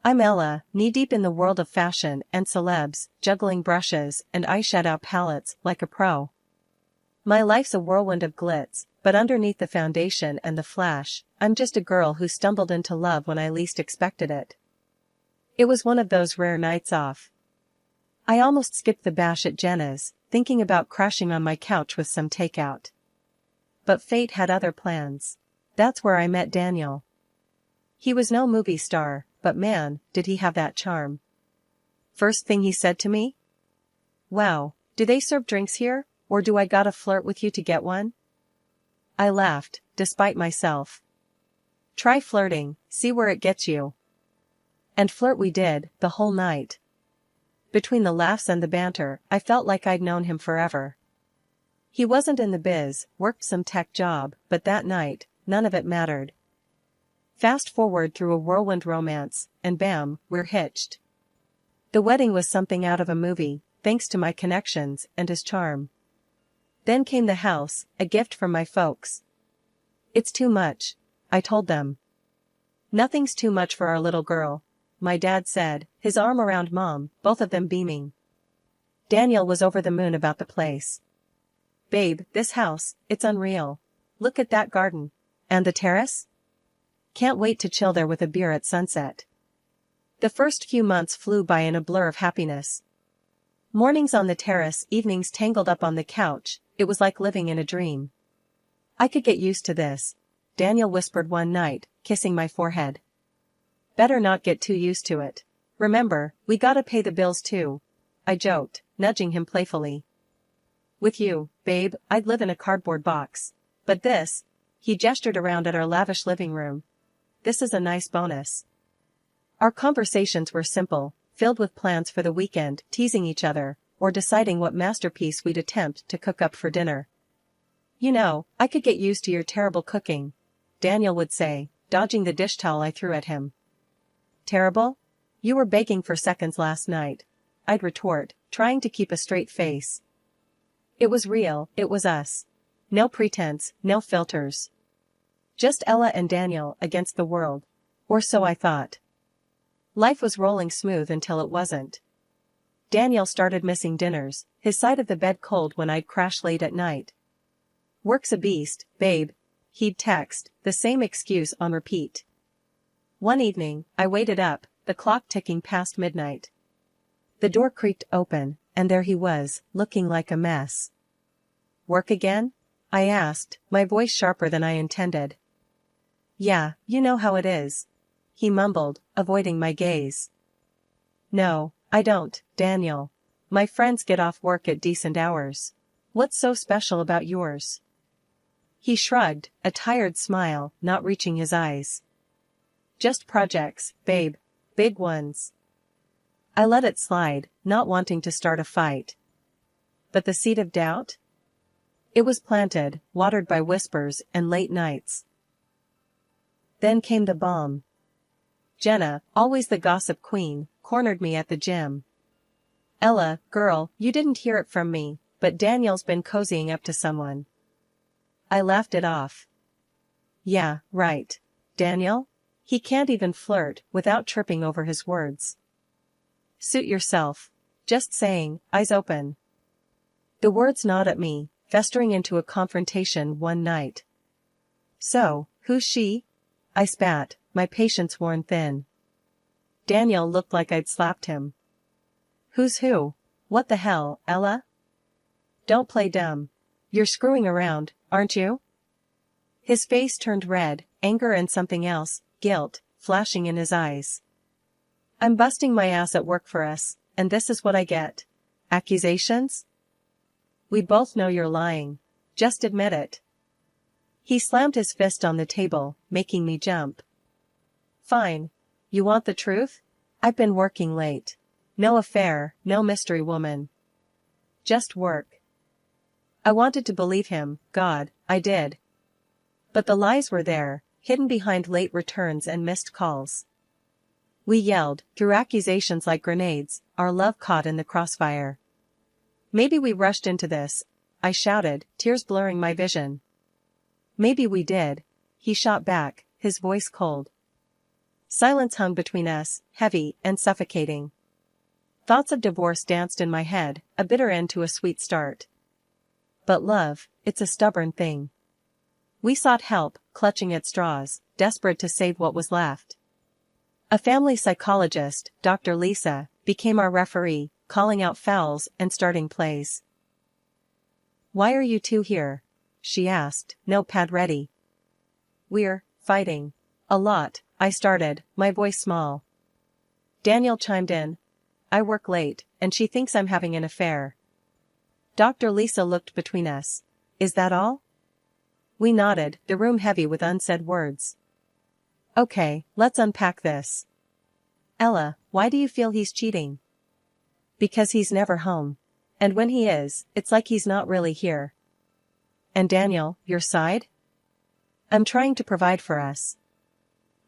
I'm Ella, knee-deep in the world of fashion and celebs, juggling brushes and eyeshadow palettes like a pro. My life's a whirlwind of glitz, but underneath the foundation and the flash, I'm just a girl who stumbled into love when I least expected it. It was one of those rare nights off. I almost skipped the bash at Jenna's, thinking about crashing on my couch with some takeout. But fate had other plans. That's where I met Daniel. He was no movie star, but man, did he have that charm. First thing he said to me? "Wow, do they serve drinks here, or do I gotta flirt with you to get one?" I laughed, despite myself. Try flirting, see where it gets you. And flirt we did, the whole night. Between the laughs and the banter, I felt like I'd known him forever. He wasn't in the biz, worked some tech job, but that night, none of it mattered. Fast forward through a whirlwind romance, and bam, we're hitched. The wedding was something out of a movie, thanks to my connections and his charm. Then came the house, a gift from my folks. "It's too much," I told them. "Nothing's too much for our little girl," my dad said, his arm around Mom, both of them beaming. Daniel was over the moon about the place. "Babe, this house, it's unreal. Look at that garden. And the terrace? Can't wait to chill there with a beer at sunset." The first few months flew by in a blur of happiness. Mornings on the terrace, evenings tangled up on the couch, it was like living in a dream. "I could get used to this," Daniel whispered one night, kissing my forehead. "Better not get too used to it. Remember, we gotta pay the bills too," I joked, nudging him playfully. "With you, babe, I'd live in a cardboard box. But this," he gestured around at our lavish living room, "this is a nice bonus." Our conversations were simple, filled with plans for the weekend, teasing each other, or deciding what masterpiece we'd attempt to cook up for dinner. "You know, I could get used to your terrible cooking," Daniel would say, dodging the dish towel I threw at him. "Terrible? You were begging for seconds last night," I'd retort, trying to keep a straight face. It was real, it was us. No pretense, no filters. Just Ella and Daniel against the world. Or so I thought. Life was rolling smooth until it wasn't. Daniel started missing dinners, his side of the bed cold when I'd crash late at night. "Work's a beast, babe," he'd text, the same excuse on repeat. One evening, I waited up, the clock ticking past midnight. The door creaked open, and there he was, looking like a mess. "Work again?" I asked, my voice sharper than I intended. "Yeah, you know how it is," he mumbled, avoiding my gaze. "No, I don't, Daniel. My friends get off work at decent hours. What's so special about yours?" He shrugged, a tired smile not reaching his eyes. "Just projects, babe. Big ones." I let it slide, not wanting to start a fight. But the seed of doubt? It was planted, watered by whispers and late nights. Then came the bomb. Jenna, always the gossip queen, cornered me at the gym. "Ella, girl, you didn't hear it from me, but Daniel's been cozying up to someone." I laughed it off. "Yeah, right. Daniel? He can't even flirt without tripping over his words." "Suit yourself. Just saying, eyes open." The words gnawed at me, festering into a confrontation one night. "So, who's she?" I spat, my patience worn thin. Daniel looked like I'd slapped him. "Who's who? What the hell, Ella? Don't play dumb. You're screwing around, aren't you?" His face turned red, anger and something else, guilt, flashing in his eyes. "I'm busting my ass at work for us, and this is what I get. Accusations? We both know you're lying. Just admit it." He slammed his fist on the table, making me jump. "Fine. You want the truth? I've been working late. No affair, no mystery woman. Just work." I wanted to believe him, God, I did. But the lies were there, hidden behind late returns and missed calls. We yelled, threw accusations like grenades, our love caught in the crossfire. "Maybe we rushed into this," I shouted, tears blurring my vision. "Maybe we did," he shot back, his voice cold. Silence hung between us, heavy and suffocating. Thoughts of divorce danced in my head, a bitter end to a sweet start. But love, it's a stubborn thing. We sought help, clutching at straws, desperate to save what was left. A family psychologist, Dr. Lisa, became our referee, calling out fouls and starting plays. "Why are you two here?" she asked, notepad ready. "We're fighting. A lot," I started, my voice small. Daniel chimed in. "I work late, and she thinks I'm having an affair." Dr. Lisa looked between us. "Is that all?" We nodded, the room heavy with unsaid words. "Okay, let's unpack this. Ella, why do you feel he's cheating?" "Because he's never home. And when he is, it's like he's not really here." "And Daniel, your side?" "I'm trying to provide for us."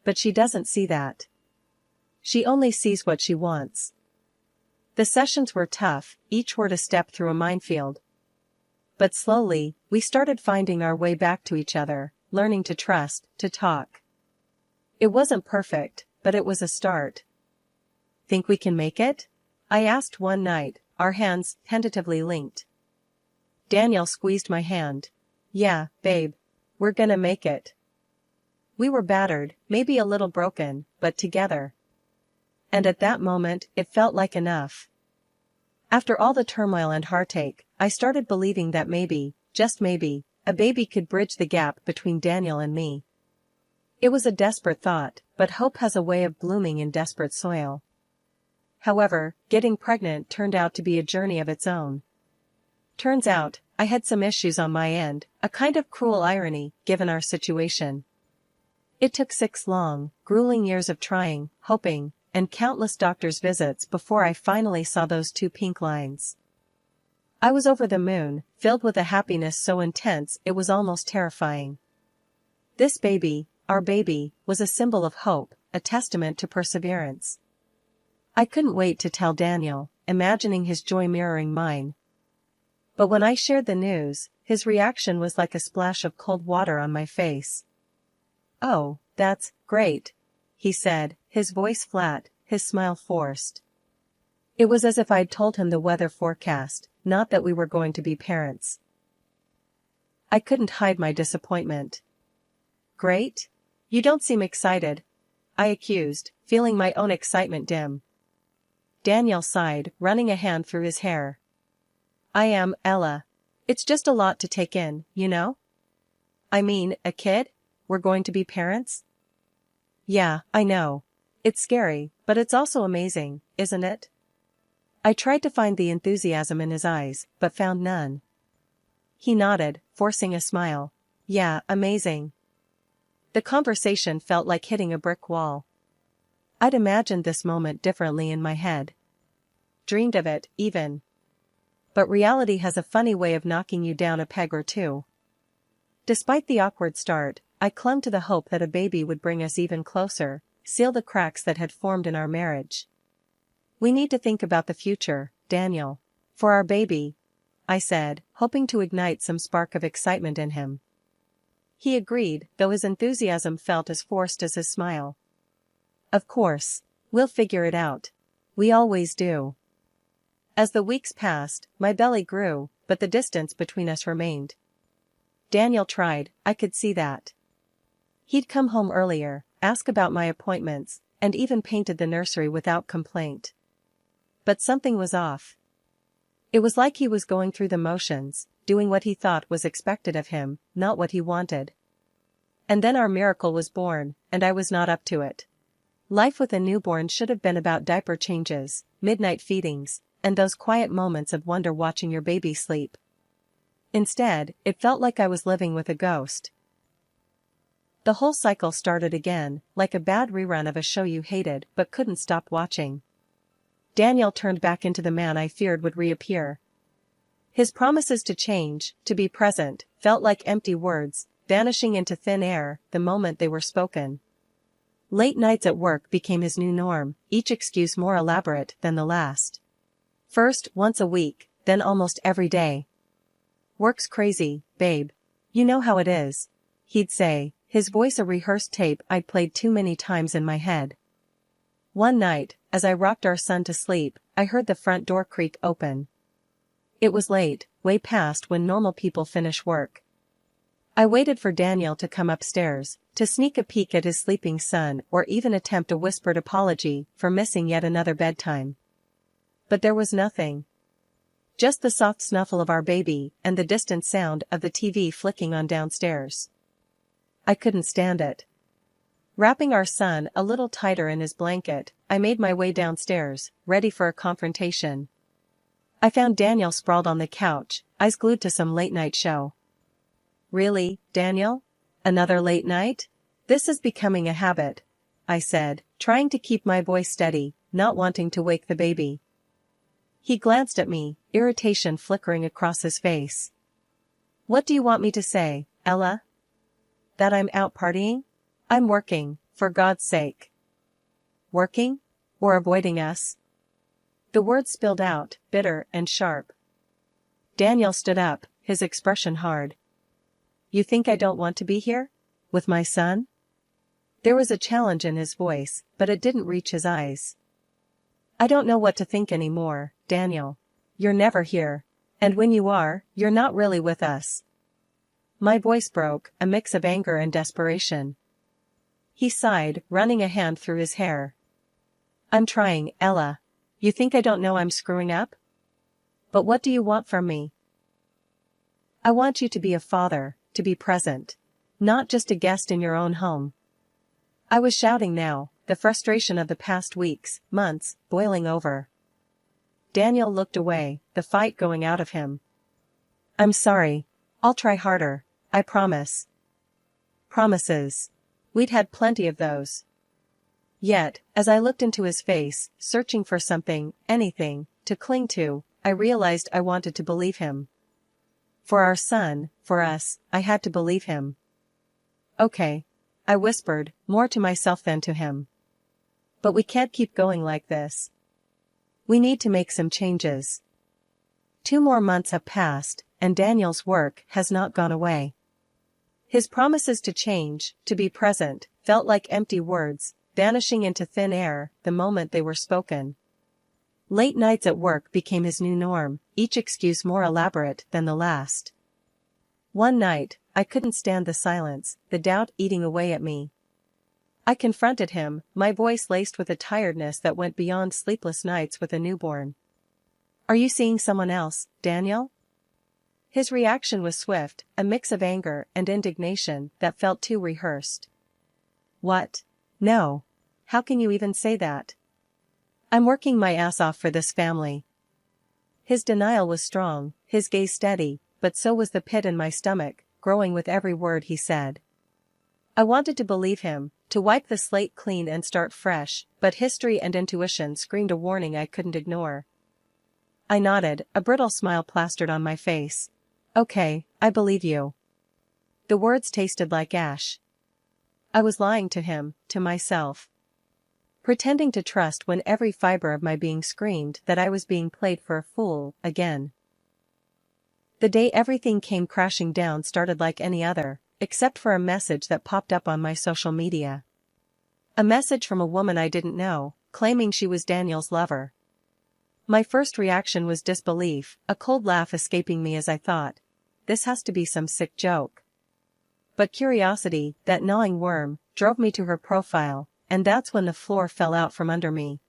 "But she doesn't see that. She only sees what she wants." The sessions were tough, each word a step through a minefield. But slowly, we started finding our way back to each other, learning to trust, to talk. It wasn't perfect, but it was a start. "Think we can make it?" I asked one night, our hands tentatively linked. Daniel squeezed my hand. "Yeah, babe. We're gonna make it." We were battered, maybe a little broken, but together. And at that moment, it felt like enough. After all the turmoil and heartache, I started believing that maybe, just maybe, a baby could bridge the gap between Daniel and me. It was a desperate thought, but hope has a way of blooming in desperate soil. However, getting pregnant turned out to be a journey of its own. Turns out, I had some issues on my end, a kind of cruel irony, given our situation. It took 6 long, grueling years of trying, hoping, and countless doctor's visits before I finally saw those 2 pink lines. I was over the moon, filled with a happiness so intense it was almost terrifying. This baby, our baby, was a symbol of hope, a testament to perseverance. I couldn't wait to tell Daniel, imagining his joy mirroring mine. But when I shared the news, his reaction was like a splash of cold water on my face. "Oh, that's great," he said, his voice flat, his smile forced. It was as if I'd told him the weather forecast, not that we were going to be parents. I couldn't hide my disappointment. "Great? You don't seem excited," I accused, feeling my own excitement dim. Daniel sighed, running a hand through his hair. "I am, Ella. It's just a lot to take in, you know? I mean, a kid? We're going to be parents?" "Yeah, I know. It's scary, but it's also amazing, isn't it?" I tried to find the enthusiasm in his eyes, but found none. He nodded, forcing a smile. "Yeah, amazing." The conversation felt like hitting a brick wall. I'd imagined this moment differently in my head. Dreamed of it, even. But reality has a funny way of knocking you down a peg or two. Despite the awkward start, I clung to the hope that a baby would bring us even closer, seal the cracks that had formed in our marriage. "We need to think about the future, Daniel. For our baby," I said, hoping to ignite some spark of excitement in him. He agreed, though his enthusiasm felt as forced as his smile. "Of course. We'll figure it out. We always do." As the weeks passed, my belly grew, but the distance between us remained. Daniel tried, I could see that. He'd come home earlier, ask about my appointments, and even painted the nursery without complaint. But something was off. It was like he was going through the motions, doing what he thought was expected of him, not what he wanted. And then our miracle was born, and I was not up to it. Life with a newborn should have been about diaper changes, midnight feedings, and those quiet moments of wonder watching your baby sleep. Instead, it felt like I was living with a ghost. The whole cycle started again, like a bad rerun of a show you hated but couldn't stop watching. Daniel turned back into the man I feared would reappear. His promises to change, to be present, felt like empty words, vanishing into thin air the moment they were spoken. Late nights at work became his new norm, each excuse more elaborate than the last. First once a week, then almost every day. "Work's crazy, babe. You know how it is," he'd say, his voice a rehearsed tape I'd played too many times in my head. One night, as I rocked our son to sleep, I heard the front door creak open. It was late, way past when normal people finish work. I waited for Daniel to come upstairs, to sneak a peek at his sleeping son or even attempt a whispered apology for missing yet another bedtime. But there was nothing. Just the soft snuffle of our baby and the distant sound of the TV flicking on downstairs. I couldn't stand it. Wrapping our son a little tighter in his blanket, I made my way downstairs, ready for a confrontation. I found Daniel sprawled on the couch, eyes glued to some late-night show. "Really, Daniel? Another late night? This is becoming a habit," I said, trying to keep my voice steady, not wanting to wake the baby. He glanced at me, irritation flickering across his face. "What do you want me to say, Ella? That I'm out partying? I'm working, for God's sake." "Working? Or avoiding us?" The words spilled out, bitter and sharp. Daniel stood up, his expression hard. "You think I don't want to be here? With my son?" There was a challenge in his voice, but it didn't reach his eyes. "I don't know what to think anymore, Daniel. You're never here. And when you are, you're not really with us." My voice broke, a mix of anger and desperation. He sighed, running a hand through his hair. "I'm trying, Ella. You think I don't know I'm screwing up? But what do you want from me?" "I want you to be a father, to be present. Not just a guest in your own home." I was shouting now, the frustration of the past weeks, months, boiling over. Daniel looked away, the fight going out of him. "I'm sorry. I'll try harder, I promise." Promises. We'd had plenty of those. Yet, as I looked into his face, searching for something, anything, to cling to, I realized I wanted to believe him. For our son, for us, I had to believe him. "Okay," I whispered, more to myself than to him. "But we can't keep going like this. We need to make some changes." 2 more months have passed, and Daniel's work has not gone away. His promises to change, to be present, felt like empty words, vanishing into thin air the moment they were spoken. Late nights at work became his new norm, each excuse more elaborate than the last. One night, I couldn't stand the silence, the doubt eating away at me. I confronted him, my voice laced with a tiredness that went beyond sleepless nights with a newborn. "Are you seeing someone else, Daniel?" His reaction was swift, a mix of anger and indignation that felt too rehearsed. "What? No. How can you even say that? I'm working my ass off for this family." His denial was strong, his gaze steady, but so was the pit in my stomach, growing with every word he said. I wanted to believe him, to wipe the slate clean and start fresh, but history and intuition screamed a warning I couldn't ignore. I nodded, a brittle smile plastered on my face. "Okay, I believe you." The words tasted like ash. I was lying to him, to myself. Pretending to trust when every fiber of my being screamed that I was being played for a fool, again. The day everything came crashing down started like any other, except for a message that popped up on my social media. A message from a woman I didn't know, claiming she was Daniel's lover. My first reaction was disbelief, a cold laugh escaping me as I thought, this has to be some sick joke. But curiosity, that gnawing worm, drove me to her profile, and that's when the floor fell out from under me.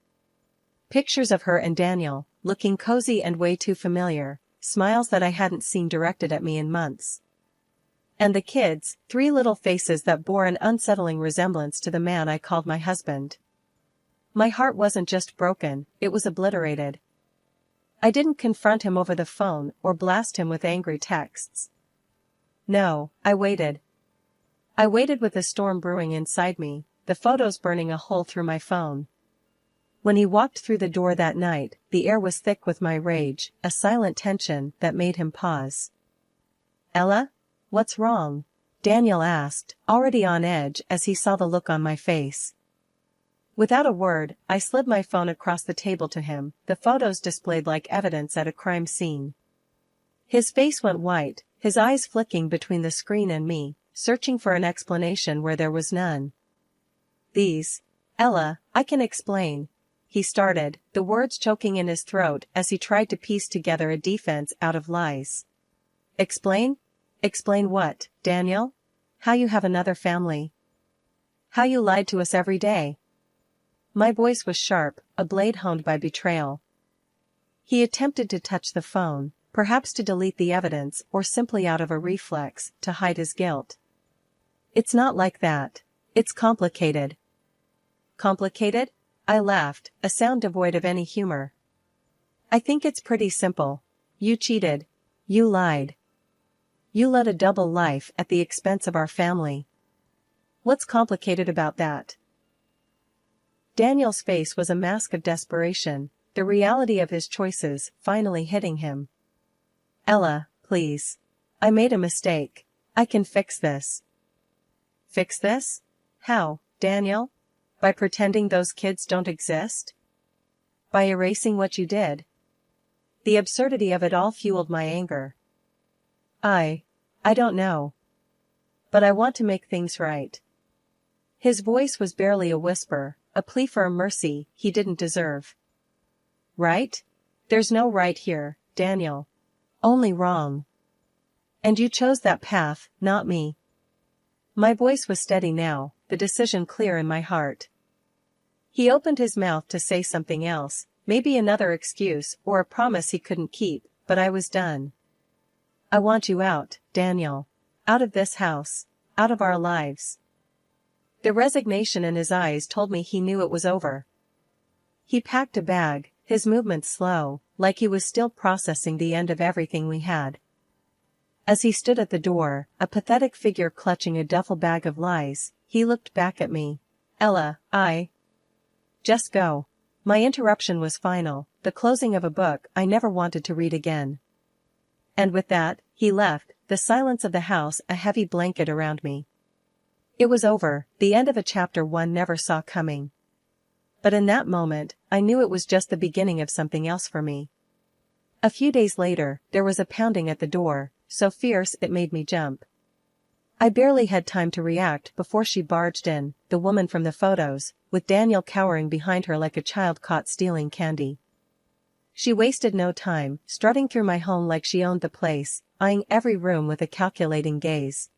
Pictures of her and Daniel, looking cozy and way too familiar, smiles that I hadn't seen directed at me in months. And the kids, 3 little faces that bore an unsettling resemblance to the man I called my husband. My heart wasn't just broken, it was obliterated. I didn't confront him over the phone or blast him with angry texts. No, I waited. I waited with a storm brewing inside me, the photos burning a hole through my phone. When he walked through the door that night, the air was thick with my rage, a silent tension that made him pause. "Ella? What's wrong?" Daniel asked, already on edge as he saw the look on my face. Without a word, I slid my phone across the table to him, the photos displayed like evidence at a crime scene. His face went white, his eyes flicking between the screen and me, searching for an explanation where there was none. Ella, I can explain. He started, the words choking in his throat as he tried to piece together a defense out of lies. Explain? Explain what, Daniel? How you have another family. How you lied to us every day. My voice was sharp, a blade honed by betrayal. He attempted to touch the phone, perhaps to delete the evidence or simply out of a reflex, to hide his guilt. It's not like that. It's complicated. Complicated? I laughed, a sound devoid of any humor. I think it's pretty simple. You cheated. You lied. You led a double life at the expense of our family. What's complicated about that? Daniel's face was a mask of desperation, the reality of his choices finally hitting him. Ella, please. I made a mistake. I can fix this. Fix this? How, Daniel? By pretending those kids don't exist? By erasing what you did? The absurdity of it all fueled my anger. I don't know. But I want to make things right. His voice was barely a whisper, a plea for a mercy he didn't deserve. Right? There's no right here, Daniel. Only wrong. And you chose that path, not me. My voice was steady now, the decision clear in my heart. He opened his mouth to say something else, maybe another excuse or a promise he couldn't keep, but I was done. I want you out, Daniel. Out of this house. Out of our lives. The resignation in his eyes told me he knew it was over. He packed a bag, his movements slow, like he was still processing the end of everything we had. As he stood at the door, a pathetic figure clutching a duffel bag of lies, he looked back at me. Ella, Just go. My interruption was final, the closing of a book I never wanted to read again. And with that, he left, the silence of the house a heavy blanket around me. It was over, the end of a chapter one never saw coming. But in that moment, I knew it was just the beginning of something else for me. A few days later, there was a pounding at the door, so fierce it made me jump. I barely had time to react before she barged in, the woman from the photos, with Daniel cowering behind her like a child caught stealing candy. She wasted no time, strutting through my home like she owned the place, eyeing every room with a calculating gaze.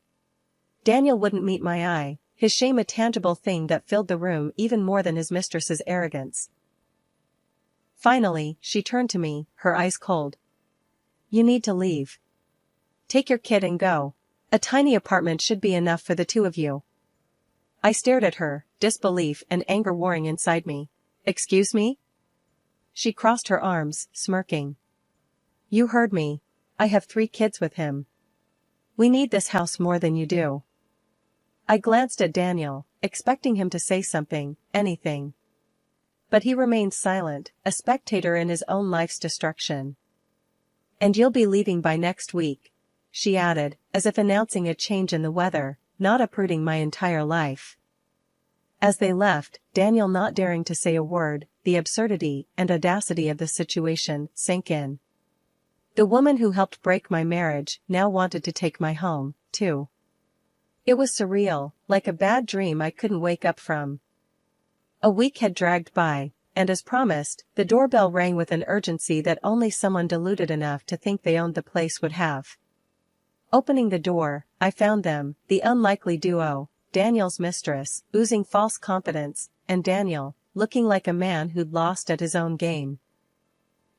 Daniel wouldn't meet my eye, his shame a tangible thing that filled the room even more than his mistress's arrogance. Finally, she turned to me, her eyes cold. You need to leave. Take your kid and go. A tiny apartment should be enough for the two of you. I stared at her, disbelief and anger warring inside me. Excuse me? She crossed her arms, smirking. You heard me. I have 3 kids with him. We need this house more than you do. I glanced at Daniel, expecting him to say something, anything. But he remained silent, a spectator in his own life's destruction. And you'll be leaving by next week, she added, as if announcing a change in the weather, not uprooting my entire life. As they left, Daniel not daring to say a word, the absurdity and audacity of the situation sank in. The woman who helped break my marriage now wanted to take my home, too. It was surreal, like a bad dream I couldn't wake up from. A week had dragged by, and as promised, the doorbell rang with an urgency that only someone deluded enough to think they owned the place would have. Opening the door, I found them, the unlikely duo, Daniel's mistress, oozing false confidence, and Daniel, looking like a man who'd lost at his own game.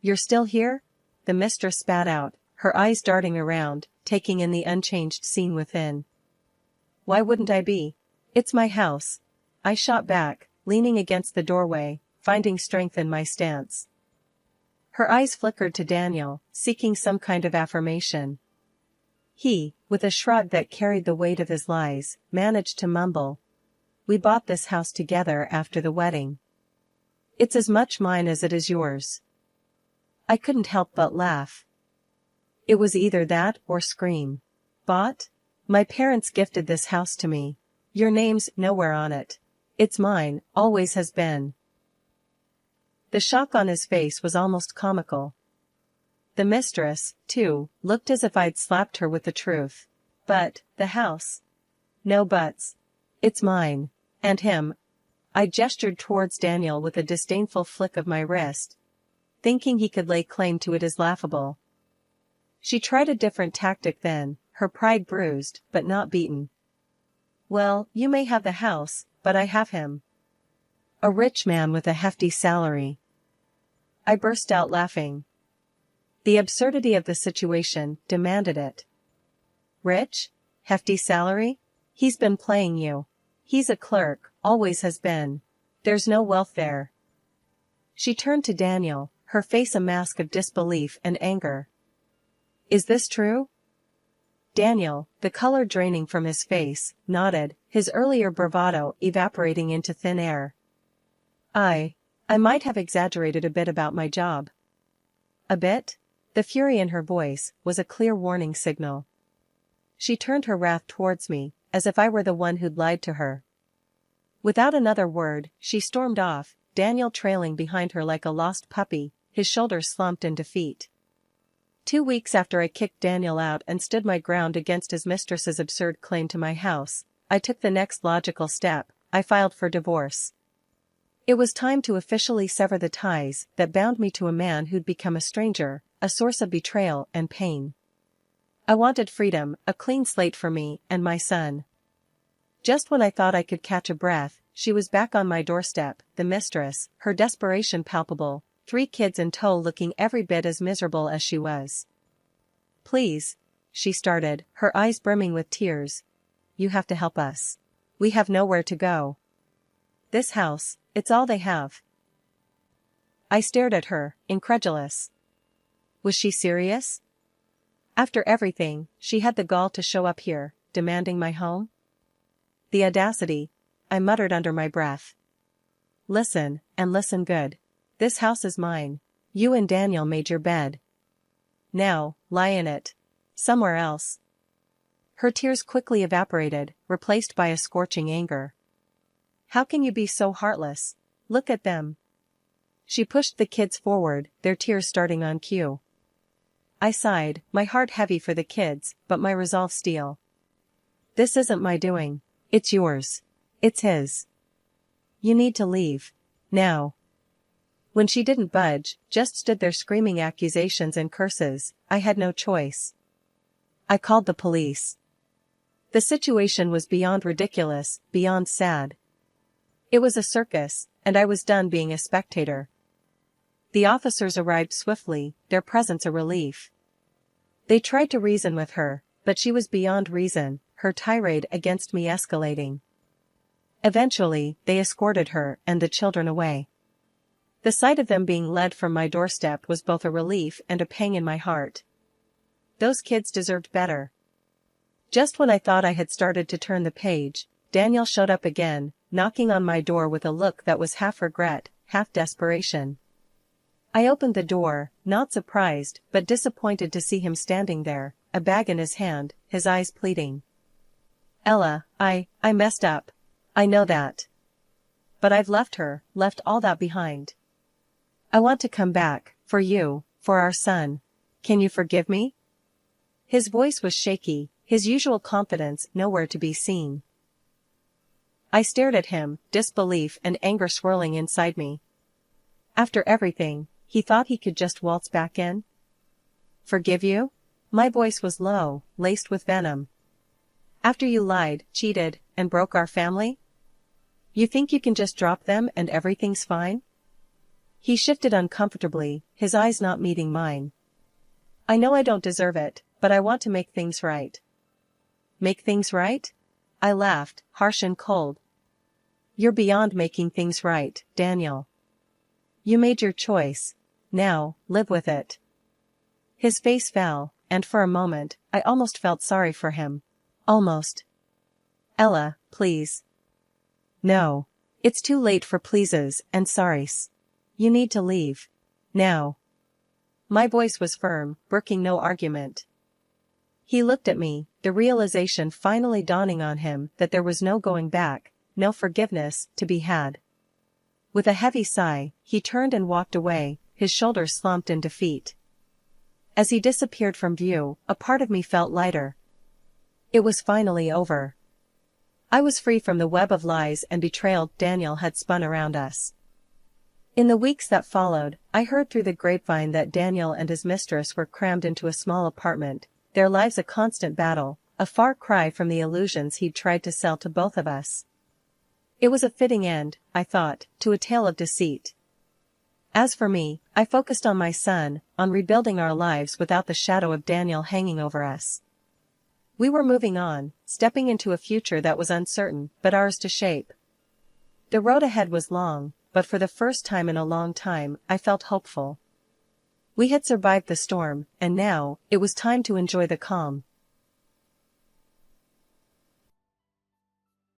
You're still here? The mistress spat out, her eyes darting around, taking in the unchanged scene within. Why wouldn't I be? It's my house. I shot back, leaning against the doorway, finding strength in my stance. Her eyes flickered to Daniel, seeking some kind of affirmation. He, with a shrug that carried the weight of his lies, managed to mumble. We bought this house together after the wedding. It's as much mine as it is yours. I couldn't help but laugh. It was either that or scream. Bought? My parents gifted this house to me. Your name's nowhere on it. It's mine, always has been. The shock on his face was almost comical. The mistress, too, looked as if I'd slapped her with the truth. But, the house. No buts. It's mine. And him. I gestured towards Daniel with a disdainful flick of my wrist. Thinking he could lay claim to it is laughable. She tried a different tactic then, her pride bruised, but not beaten. Well, you may have the house, but I have him. A rich man with a hefty salary. I burst out laughing. The absurdity of the situation demanded it. Rich? Hefty salary? He's been playing you. He's a clerk, always has been. There's no wealth there. She turned to Daniel, her face a mask of disbelief and anger. Is this true? Daniel, the color draining from his face, nodded, his earlier bravado evaporating into thin air. I might have exaggerated a bit about my job. A bit? The fury in her voice was a clear warning signal. She turned her wrath towards me, as if I were the one who'd lied to her. Without another word, she stormed off, Daniel trailing behind her like a lost puppy, his shoulders slumped in defeat. 2 weeks after I kicked Daniel out and stood my ground against his mistress's absurd claim to my house, I took the next logical step. I filed for divorce. It was time to officially sever the ties that bound me to a man who'd become a stranger, a source of betrayal and pain. I wanted freedom, a clean slate for me and my son. Just when I thought I could catch a breath, she was back on my doorstep, the mistress, her desperation palpable, 3 kids in tow looking every bit as miserable as she was. Please, she started, her eyes brimming with tears. You have to help us. We have nowhere to go. This house, it's all they have. I stared at her, incredulous. Was she serious? After everything, she had the gall to show up here, demanding my home? The audacity, I muttered under my breath. Listen, and listen good. This house is mine. You and Daniel made your bed. Now, lie in it. Somewhere else. Her tears quickly evaporated, replaced by a scorching anger. How can you be so heartless? Look at them. She pushed the kids forward, their tears starting on cue. I sighed, my heart heavy for the kids, but my resolve steel. This isn't my doing. It's yours. It's his. You need to leave. Now. When she didn't budge, just stood there screaming accusations and curses, I had no choice. I called the police. The situation was beyond ridiculous, beyond sad. It was a circus, and I was done being a spectator. The officers arrived swiftly, their presence a relief. They tried to reason with her, but she was beyond reason, her tirade against me escalating. Eventually, they escorted her and the children away. The sight of them being led from my doorstep was both a relief and a pang in my heart. Those kids deserved better. Just when I thought I had started to turn the page, Daniel showed up again, knocking on my door with a look that was half regret, half desperation. I opened the door, not surprised, but disappointed to see him standing there, a bag in his hand, his eyes pleading. Ella, I messed up. I know that. But I've left her, left all that behind. I want to come back, for you, for our son. Can you forgive me? His voice was shaky, his usual confidence nowhere to be seen. I stared at him, disbelief and anger swirling inside me. After everything, he thought he could just waltz back in? Forgive you? My voice was low, laced with venom. After you lied, cheated, and broke our family? You think you can just drop them and everything's fine? He shifted uncomfortably, his eyes not meeting mine. I know I don't deserve it, but I want to make things right. Make things right? I laughed, harsh and cold. You're beyond making things right, Daniel. You made your choice. Now, live with it. His face fell, and for a moment, I almost felt sorry for him. Almost. Ella, please. No. It's too late for pleases and sorries. You need to leave. Now. My voice was firm, brooking no argument. He looked at me, the realization finally dawning on him that there was no going back, no forgiveness to be had. With a heavy sigh, he turned and walked away, his shoulders slumped in defeat. As he disappeared from view, a part of me felt lighter. It was finally over. I was free from the web of lies and betrayal Daniel had spun around us. In the weeks that followed, I heard through the grapevine that Daniel and his mistress were crammed into a small apartment, their lives a constant battle, a far cry from the illusions he'd tried to sell to both of us. It was a fitting end, I thought, to a tale of deceit. As for me, I focused on my son, on rebuilding our lives without the shadow of Daniel hanging over us. We were moving on, stepping into a future that was uncertain, but ours to shape. The road ahead was long, but for the first time in a long time, I felt hopeful. We had survived the storm, and now, it was time to enjoy the calm.